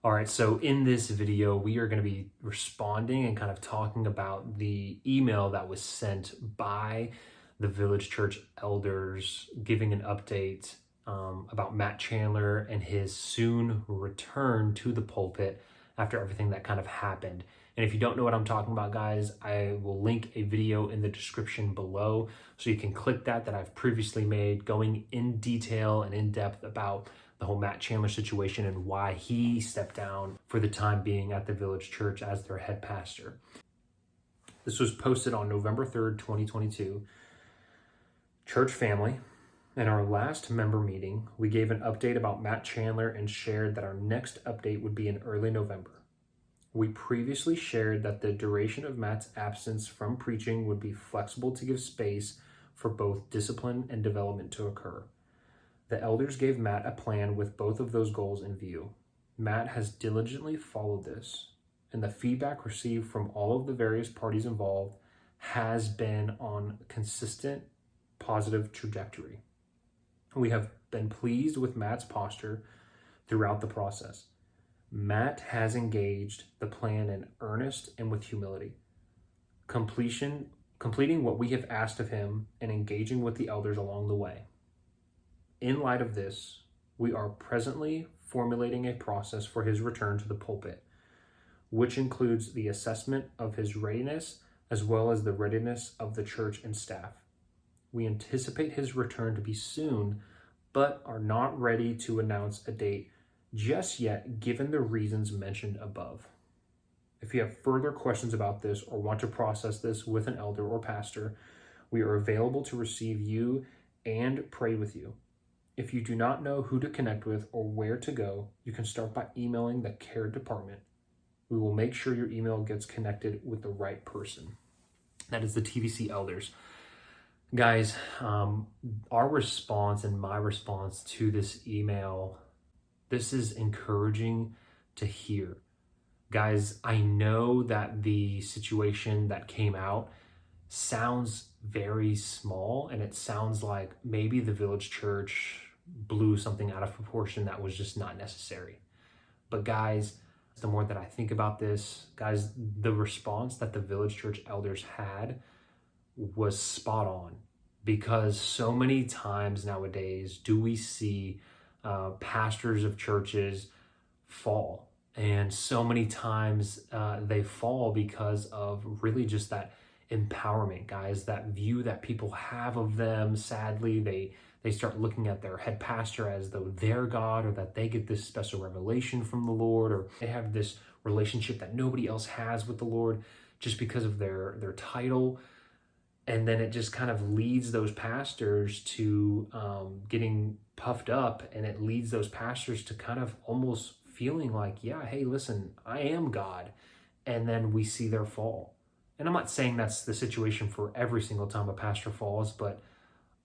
All right, so in this video, we are going to be responding and kind of talking about the email that was sent by the Village Church elders, giving an update about Matt Chandler and his soon return to the pulpit after everything that kind of happened. And if you don't know what I'm talking about, guys, I will link a video in the description below so you can click that I've previously made, going in detail and in depth about the whole Matt Chandler situation and why he stepped down for the time being at the Village Church as their head pastor. This was posted on November 3rd, 2022. Church family, in our last member meeting, we gave an update about Matt Chandler and shared that our next update would be in early November. We previously shared that the duration of Matt's absence from preaching would be flexible to give space for both discipline and development to occur. The elders gave Matt a plan with both of those goals in view. Matt has diligently followed this, and the feedback received from all of the various parties involved has been on consistent positive trajectory. We have been pleased with Matt's posture throughout the process. Matt has engaged the plan in earnest and with humility, completing what we have asked of him and engaging with the elders along the way. In light of this, we are presently formulating a process for his return to the pulpit, which includes the assessment of his readiness as well as the readiness of the church and staff. We anticipate his return to be soon, but are not ready to announce a date just yet, given the reasons mentioned above. If you have further questions about this or want to process this with an elder or pastor, we are available to receive you and pray with you. If you do not know who to connect with or where to go, you can start by emailing the care department. We will make sure your email gets connected with the right person. That is the TVC elders. Guys, our response and my response to this email, this is encouraging to hear. Guys, I know that the situation that came out sounds very small, and it sounds like maybe the Village Church blew something out of proportion that was just not necessary. But guys, the more that I think about this, guys, the response that the Village Church elders had was spot on, because so many times nowadays do we see pastors of churches fall, and so many times they fall because of really just that empowerment, guys, that view that people have of them. Sadly, they start looking at their head pastor as though they're God, or that they get this special revelation from the Lord, or they have this relationship that nobody else has with the Lord just because of their title. And then it just kind of leads those pastors to getting puffed up, and it leads those pastors to kind of almost feeling like, yeah, hey, listen, I am God. And then we see their fall. And I'm not saying that's the situation for every single time a pastor falls, but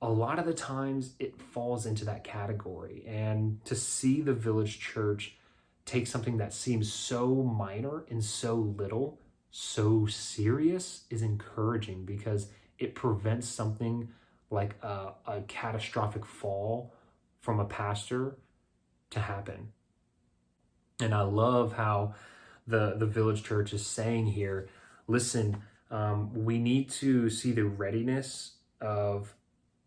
a lot of the times it falls into that category. And to see the Village Church take something that seems so minor and so little, so serious, is encouraging, because it prevents something like a catastrophic fall from a pastor to happen. And I love how the Village Church is saying here, listen, we need to see the readiness of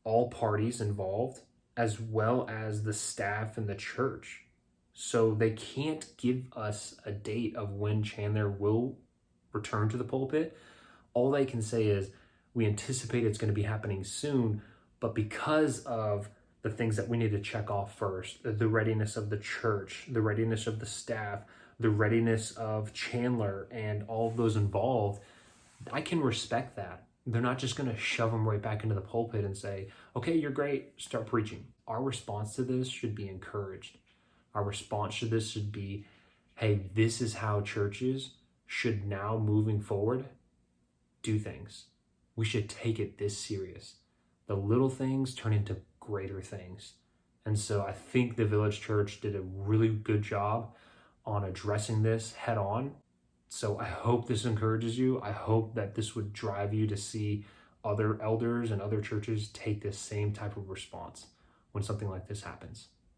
all parties involved, as well as the staff and the church. So they can't give us a date of when Chandler will return to the pulpit. All they can say is, we anticipate it's going to be happening soon, but because of the things that we need to check off first, the readiness of the church, the readiness of the staff, the readiness of Chandler and all of those involved, I can respect that. They're not just going to shove them right back into the pulpit and say, okay, you're great, start preaching. Our response to this should be encouraged. Our response to this should be, hey, this is how churches should now, moving forward, do things. We should take it this serious. The little things turn into greater things. And so I think the Village Church did a really good job on addressing this head on. So I hope this encourages you. I hope that this would drive you to see other elders and other churches take this same type of response when something like this happens.